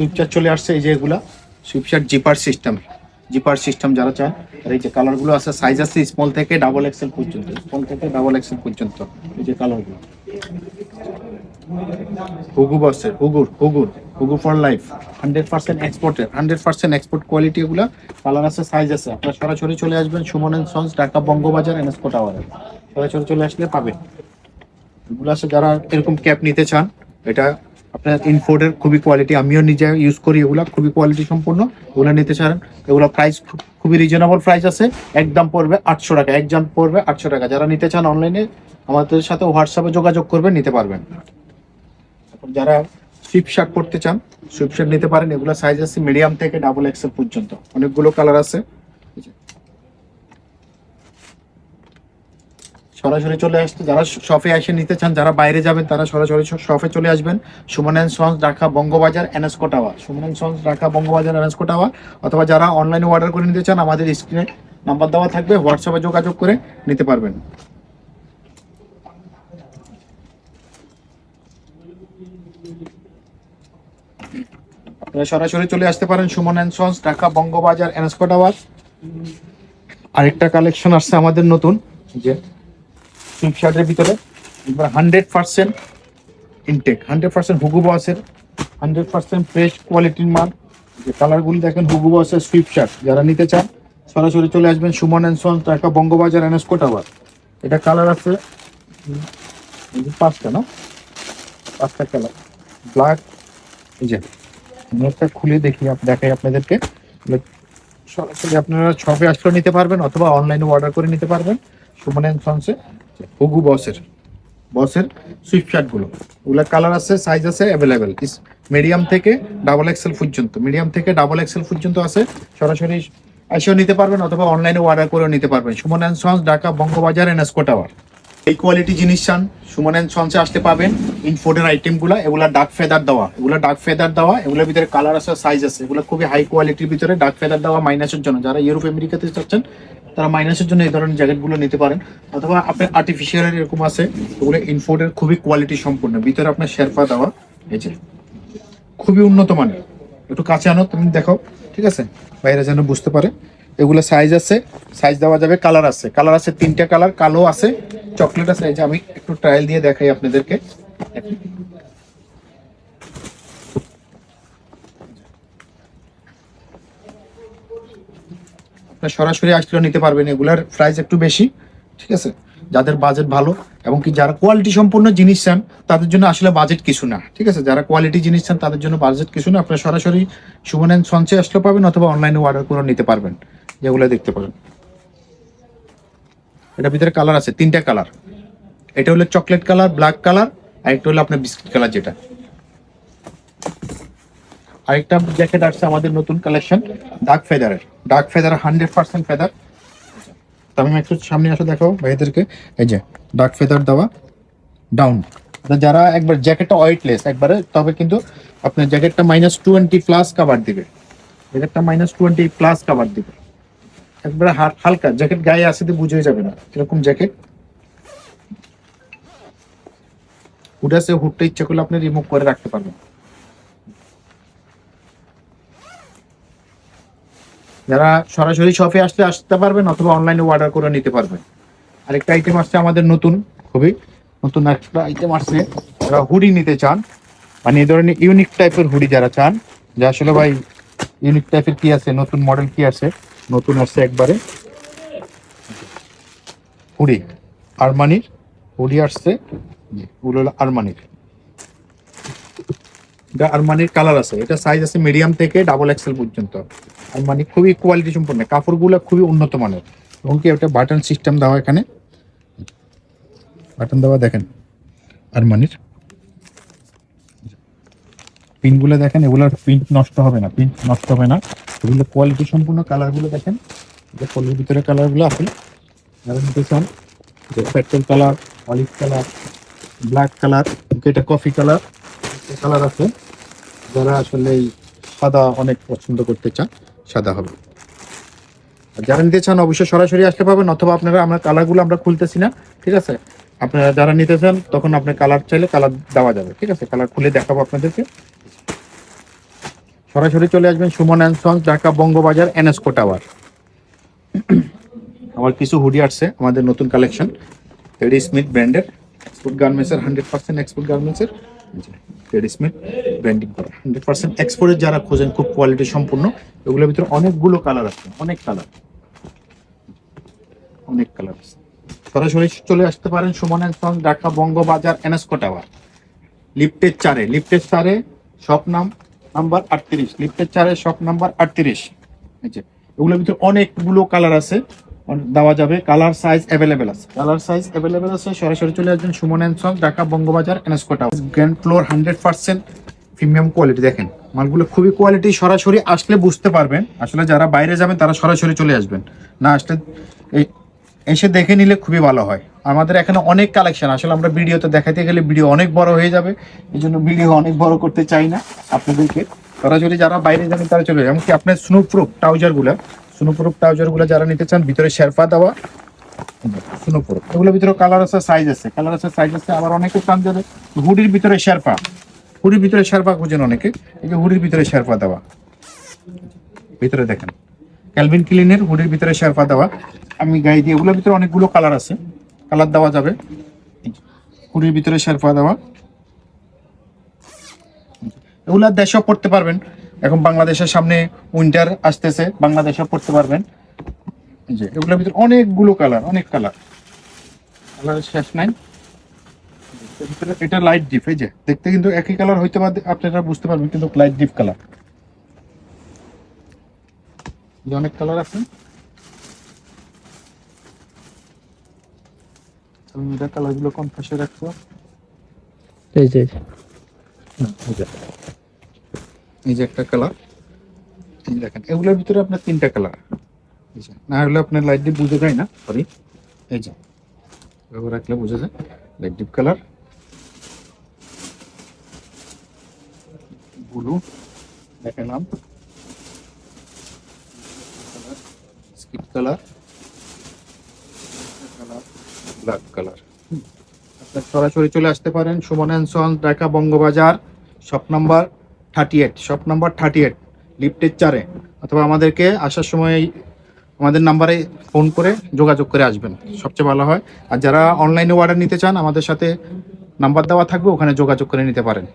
সুইপচার চলে আসছে, এই যে এগুলা সুইপচার জিপার সিস্টেম যারা চান। আর এই যে কালারগুলো আছে, সাইজ আছে স্মল থেকে ডাবল এক্সেল পর্যন্ত, এই যে কালারগুলো হুগু বসের হুগু ফর লাইফ 100% এক্সপোর্টের 100% এক্সপোর্ট কোয়ালিটি। এগুলা কালার আছে, সাইজ আছে। আপনারা সরাসরি চলে আসবেন সুমন এন্ড সন্স, ঢাকা বঙ্গবাজার, এনএসকো টাওয়ারে। সরাসরি চলে আসলে পাবেন। এগুলো আছে যারা এরকম ক্যাপ নিতে চান, এটা আপনার ইনফোর্ডের খুবই কোয়ালিটি, আমিও নিজে ইউজ করি, এগুলা খুবই কোয়ালিটি সম্পূর্ণ। এগুলো নিতে চান, এগুলো প্রাইস খুবই রিজনেবল প্রাইস আছে। একদম পড়বে 800 টাকা, একদম পড়বে 800 টাকা। যারা নিতে চান অনলাইনে আমাদের সাথে হোয়াটসঅ্যাপে যোগাযোগ করবেন, নিতে পারবেন। যারা সুইপ শার্ট পড়তে চান, সুইপ শার্ট নিতে পারেন। এগুলো সাইজ আছে মিডিয়াম থেকে ডাবল এক্সেল পর্যন্ত, অনেকগুলো কালার আছে। সরাসরি চলে আসতে, যারা শপে এসে নিতে চান, যারা বাইরে যাবেন তারা সরাসরি শপে চলে আসবেন। সুমন এন্ড সন্স, ঢাকা বঙ্গবাজার, এনএসকো tower. Suman and sons, Dhaka Bangabazar, এনএসকো টাওয়ার। অথবা যারা অনলাইনে অর্ডার করে নিতে চান, আমাদের স্ক্রিনে নাম্বার দেওয়া থাকবে, হোয়াটসঅ্যাপে যোগাযোগ করে নিতে পারবেন। আপনারা সরাসরি চলে আসতে পারেন সুমন এন্ড সন্স, ঢাকা বঙ্গবাজার, এনএসকো টাওয়ার। আরেকটা কালেকশন আসছে আমাদের নতুন, যে সুইপ শার্টের ভিতরে 100% ইনটেক, 100% হুগু বসের 100% ফ্রেশ কোয়ালিটির মাল। যে কালারগুলি দেখেন হুগু বসের সুইপ শার্ট, যারা নিতে চান সরাসরি চলে আসবেন সুমন এন্ড সন্স, ঢাকা বঙ্গবাজার, এনএসকো টাওয়ার। এটা কালার আছে 5টা কালার ব্ল্যাক। এই যে নেটটা খুলে দেখাই আপনাদেরকে। সরাসরি আপনারা শপে আসলেও নিতে পারবেন, অথবা অনলাইনে অর্ডার করে নিতে পারবেন। সুমন এন্ড সন্সে হুগু বসের সুইফট শার্ট গুলো, ওগুলো কালার আছে, সাইজ আছে অ্যাভেলেবেল। মিডিয়াম থেকে ডাবল এক্সেল পর্যন্ত আছে। সরাসরি এসেও নিতে পারবেন, অথবা অনলাইনে অর্ডার করেও নিতে পারবেন। সুমন এন্ড সন্স, ঢাকা বঙ্গবাজার, এনএসকো টাওয়ার। এই কোয়ালিটি জিনিস চান, সুমন এন্ড সন্সে আসতে পাবেন। ইনফোর্ডের আইটেমগুলো, এগুলা ডার্ক ফেদার দেওয়া, এগুলোর ভিতরে কালার আছে, সাইজ আছে। এগুলো খুবই হাই কোয়ালিটির ভিতরে ডার্ক ফেদার দেওয়া, মাইনাসের জন্য। যারা ইউরোপ আমেরিকাতে চাচ্ছেন তারা মাইনাসের জন্য এই ধরনের জ্যাকেটগুলো নিতে পারেন। অথবা আপনার আর্টিফিশিয়ালের এরকম আছে, ওগুলো ইনফোর্ডের খুবই কোয়ালিটি সম্পূর্ণ, ভিতরে আপনার শেরপা দেওয়া, এই যে খুবই উন্নত মানের। একটু কাছে আনো, তুমি দেখো, ঠিক আছে, বাইরে যেন বুঝতে পারে। এগুলো সাইজ আছে, সাইজ দেওয়া যাবে। কালার আছে 3টা কালার, কালো আছে, চকলেট আছে। এই যে আমি একটু ট্রায়াল দিয়ে দেখাই আপনাদেরকে। আপনার সরাসরি আসলেও নিতে পারবেন। এগুলার প্রাইস একটু বেশি, ঠিক আছে। যাদের বাজেট ভালো এবং কি যারা কোয়ালিটি সম্পূর্ণ জিনিস চান, তাদের জন্য আসলে বাজেট কিছু না, ঠিক আছে। যারা কোয়ালিটি জিনিস চান তাদের জন্য বাজেট কিছু না। আপনারা সরাসরি সুমন এন্ড সন্সে আসলে পাবেন, অথবা অনলাইনে অর্ডার করে নিতে পারবেন। যেগুলো দেখতে পারেন, এটার ভিতরে কালার আছে 3টা কালার। এটা হলো চকলেট কালার, ব্ল্যাক কালার, আর একটা হলো আপনার বিস্কিট কালার। যেটা আরেকটা জ্যাকেট আসছে আমাদের নতুন কালেকশন, ডার্ক ফেদার 100% ফেদার। আমি একটু সামনে আসো, দেখো ভাইদেরকে। এই যে ডার্ক ফেদার দেওয়া ডাউন। যারা একবার জ্যাকেটটা ওয়েটলেস একবারে, তবে কিন্তু আপনার জ্যাকেটটা -20 প্লাস কাভার দিবে। একবারে হালকা জ্যাকেট, গায়ে আসতে বুঝে যাবে না এরকম জ্যাকেট। হুড আছে, হুডটা ইচ্ছা করলে আপনি রিমুভ করে রাখতে পারবেন। যারা সরাসরি শপে আসতে পারবেন, অথবা অনলাইনে অর্ডার করে নিতে পারবেন। আরেকটা আইটেম আসছে আমাদের খুবই নতুন একটা আইটেম আসছে। যারা হুডি নিতে চান, মানে এই ধরনের ইউনিক টাইপের হুডি যারা চান, যে আসলে ভাই ইউনিক টাইপের কি আছে, নতুন মডেল কি আছে, নতুন আসছে একবারে হুডি, আরমানির হুডি আসছে। ওগুলো হলো আরমানির, এটা আরমানির কালার আছে। এটা সাইজ আছে মিডিয়াম থেকে ডাবল এক্সেল পর্যন্ত। আরমানি খুবই কোয়ালিটি সম্পন্ন, কাপড়গুলো খুবই উন্নত মানের। এবং কি একটা বাটন সিস্টেম দেওয়া, এখানে বাটন দেওয়া, দেখেন আরমানির পিনগুলো দেখেন, এগুলোর প্রিন্ট নষ্ট হবে না, এগুলো কোয়ালিটি সম্পূর্ণ। কালারগুলো দেখেন, যে ফলের ভিতরে কালারগুলো আছে। যারা নিতে চান, যে petrol colour, olive colour, black colour, এটা কফি কালার আছে। যারা আসলে সাদা অনেক পছন্দ করতে চান, সাদা হবে। আর যারা নিতে চান অবশ্যই সরাসরি আসতে পাবেন, অথবা আপনারা, আমরা কালারগুলো আমরা খুলতেছি না, ঠিক আছে। আপনারা যারা নিতে চান, তখন আপনার কালার চাইলে কালার দেওয়া যাবে, ঠিক আছে। কালার খুলে দেখাবো আপনাদেরকে। সরাসরি চলে আসবেন সুমন অ্যান্ড সন্স, ঢাকা বঙ্গবাজার, এনএসকো টাওয়ার। আমার কিছু হুডি আসছে, আমাদের নতুন কালেকশন, টেডি স্মিথ ব্র্যান্ডের, এক্সপোর্ট গার্মেন্টসের, 100% এক্সপোর্ট গার্মেন্টসের, টেডি স্মিথ ব্র্যান্ডিং করা, 100% এক্সপোর্টের যারা খোঁজেন, খুব কোয়ালিটি সম্পূর্ণ। এগুলোর ভিতরে অনেকগুলো কালার আছে, অনেক কালার আছে। সরাসরি চলে আসতে পারেন সুমন অ্যান্ড সন্স, ঢাকা বঙ্গবাজার, এনএসকো টাওয়ার, লিফটের 4-এ শপ নাম্বার 38, লিফটের 4-এ শপ নাম্বার 38। এগুলোর ভিতরে অনেকগুলো কালার আছে, দেওয়া যাবে, কালার সাইজ অ্যাভেলেবেল আছে। সরাসরি চলে আসবেন সুমন অ্যান্ড সন্স, ঢাকা বঙ্গবাজার, এনএসকো tower, grand floor, 100% premium quality. দেখেন মালগুলো খুবই কোয়ালিটি, সরাসরি আসলে বুঝতে পারবেন। আসলে যারা বাইরে যাবেন তারা সরাসরি চলে আসবেন, না আসলে এসে দেখে নিলে খুবই ভালো হয়। আমাদের এখানে অনেক কালেকশন, আসলে আমরা ভিডিওতে দেখাতে গেলে ভিডিও অনেক বড় হয়ে যাবে, এই জন্য ভিডিও অনেক বড় করতে চাই না আপনাদেরকে। সরাসরি যারা বাইরে যাবেন তারা চলে যাবে। এমনকি আপনার স্নোপ্রুফ ট্রাউজারগুলো যারা নিতে চান, ভিতরে শেরপা দেওয়া স্নোপ্রুফ, এগুলোর ভিতরে কালার আছে, সাইজ আছে। আবার অনেকে চান যাবে হুডির ভিতরে শেরপা খুঁজেন অনেকে, এই যে হুডির ভিতরে শেরপা দেওয়া, ভিতরে দেখেন ক্যালভিন ক্লিনের হুডির ভিতরে শেরপা দেওয়া, আমি গায়ে দিয়ে, এগুলোর ভিতরে অনেকগুলো কালার আছে, কালার দেওয়া যাবে। হুডির ভিতরে শেরপা দেওয়া, এগুলা দেশেও পড়তে পারবেন। এখন বাংলাদেশের সামনে উইন্টার আসতেছে, বাংলাদেশেও পড়তে পারবেন। যে এগুলোর ভিতরে অনেকগুলো কালার, শেষ নাই। এটা লাইট ডিপ, এই যে দেখতে কিন্তু একই কালার হইতে পারে, আপনারা বুঝতে পারবেন, কিন্তু লাইট ডিপ কালার, অনেক কালার আছে। কালারগুলো কোন পাশে রাখবো, এই যে একটা কালার, দেখেন এগুলোর ভিতরে আপনার 3টা কালার, না হলে আপনার লাইট ডিপ বুঝে যায় না, সরি, এই যে এভাবে রাখলে বুঝে যায়, লাইট ডিপ কালার, ব্লু দেখালাম, স্কিপ কালার, ব্ল্যাক কালার। আপনার সরাসরি চলে আসতে পারেন Suman and sons, Dhaka Bangabazar, shop number 38, লিফটের 4-এ, অথবা আমাদেরকে আসার সময় আমাদের নাম্বারে ফোন করে যোগাযোগ করে আসবেন, সবচেয়ে ভালো হয়। আর যারা অনলাইনে অর্ডার নিতে চান, আমাদের সাথে নাম্বার দেওয়া থাকবে, ওখানে যোগাযোগ করে নিতে পারেন।